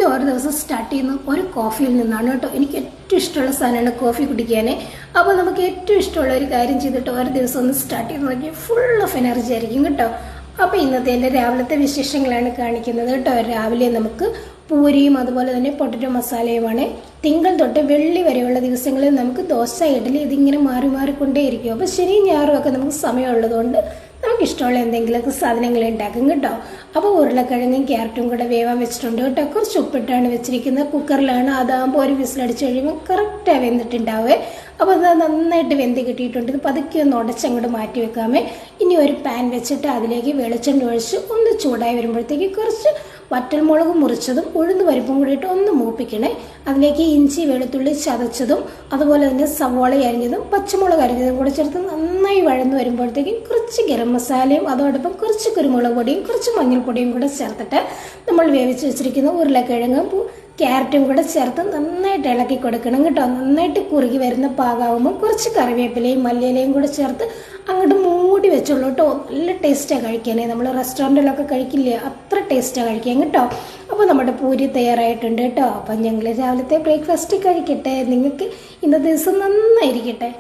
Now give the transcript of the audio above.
എൻ്റെ ഓരോ ദിവസം സ്റ്റാർട്ട് ചെയ്യുന്നത് ഒരു കോഫിയിൽ നിന്നാണ് കേട്ടോ. എനിക്ക് ഏറ്റവും ഇഷ്ടമുള്ള സാധനമാണ് കോഫി കുടിക്കാനേ. അപ്പോൾ നമുക്ക് ഏറ്റവും ഇഷ്ടമുള്ള ഒരു കാര്യം ചെയ്തിട്ട് ഓരോ ദിവസം ഒന്ന് സ്റ്റാർട്ട് ചെയ്ത് നോക്കിയാൽ ഫുൾ ഓഫ് എനർജി ആയിരിക്കും കേട്ടോ. അപ്പോൾ ഇന്നത്തെ എൻ്റെ രാവിലത്തെ വിശേഷങ്ങളാണ് കാണിക്കുന്നത് കേട്ടോ. രാവിലെ നമുക്ക് പൂരിയും അതുപോലെ തന്നെ പൊട്ടറ്റോ മസാലയുമാണ്. തിങ്കൾ തൊട്ട് വെള്ളി വരെയുള്ള ദിവസങ്ങളിൽ നമുക്ക് ദോശ, ഇഡലി ഇതിങ്ങനെ മാറി മാറിക്കൊണ്ടേയിരിക്കും. അപ്പോൾ ശനിയും ഞായറും ഒക്കെ നമുക്ക് സമയമുള്ളതുകൊണ്ട് നമുക്ക് ഇഷ്ടമുള്ള എന്തെങ്കിലുമൊക്കെ സാധനങ്ങൾ ഉണ്ടാക്കും കേട്ടോ. അപ്പോൾ ഉരുളക്കിഴങ്ങും ക്യാരറ്റും കൂടെ വേവാൻ വെച്ചിട്ടുണ്ട് കേട്ടോ. കുറച്ച് ഉപ്പിട്ടാണ് വെച്ചിരിക്കുന്നത്. കുക്കറിലാണ്. അതാകുമ്പോൾ ഒരു വിസിലടിച്ച് കഴിയുമ്പോൾ കറക്റ്റായി വെന്തിട്ടുണ്ടാവേ. അപ്പോൾ അത് നന്നായിട്ട് വെന്ത് കിട്ടിയിട്ടുണ്ട്. ഇത് പതുക്കെ ഒന്ന് ഉടച്ചങ്ങോട്ട് മാറ്റി വെക്കാമേ. ഇനി ഒരു പാൻ വെച്ചിട്ട് അതിലേക്ക് വെളിച്ചെണ്ണ ഒഴിച്ച് ഒന്ന് ചൂടായി വരുമ്പോഴത്തേക്ക് കുറച്ച് വറ്റൽമുളക് മുറിച്ചതും ഉഴുന്ന് പരിപ്പും കൂടിയിട്ട് ഒന്ന് മൂപ്പിക്കണേ. അതിലേക്ക് ഇഞ്ചി വെളുത്തുള്ളി ചതച്ചതും അതുപോലെ തന്നെ സവോള അരിഞ്ഞതും പച്ചമുളക് അരിഞ്ഞതും കൂടെ ചേർത്ത് നന്നായി വഴന്ന് വരുമ്പോഴത്തേക്കും കുറച്ച് ഗരം മസാലയും അതോടൊപ്പം കുറച്ച് കുരുമുളക് പൊടിയും കുറച്ച് മഞ്ഞൾപ്പൊടിയും കൂടെ ചേർത്തിട്ട് നമ്മൾ വേവിച്ച് വെച്ചിരിക്കുന്ന ഉരുളക്കിഴങ്ങും ക്യാരറ്റും കൂടെ ചേർത്ത് നന്നായിട്ട് ഇളക്കി കൊടുക്കണം കേട്ടോ. നന്നായിട്ട് കുറുകി വരുന്ന പാകാവുമ്പോൾ കുറച്ച് കറിവേപ്പിലയും മല്ലിയിലയും കൂടെ ചേർത്ത് അങ്ങോട്ട് മൂടി വെച്ചോളൂ കേട്ടോ. നല്ല ടേസ്റ്റാണ് കഴിക്കാനേ. നമ്മൾ റെസ്റ്റോറൻറ്റിലൊക്കെ കഴിക്കില്ലേ, അത്ര ടേസ്റ്റാണ് കഴിക്കാൻ കേട്ടോ. അപ്പോൾ നമ്മുടെ പൂരി തയ്യാറായിട്ടുണ്ട് കേട്ടോ. അപ്പം ഞങ്ങൾ രാവിലത്തെ ബ്രേക്ക്ഫാസ്റ്റ് കഴിക്കട്ടെ. നിങ്ങൾക്ക് ഇന്നത്തെ ദിവസം നന്നായിരിക്കട്ടെ.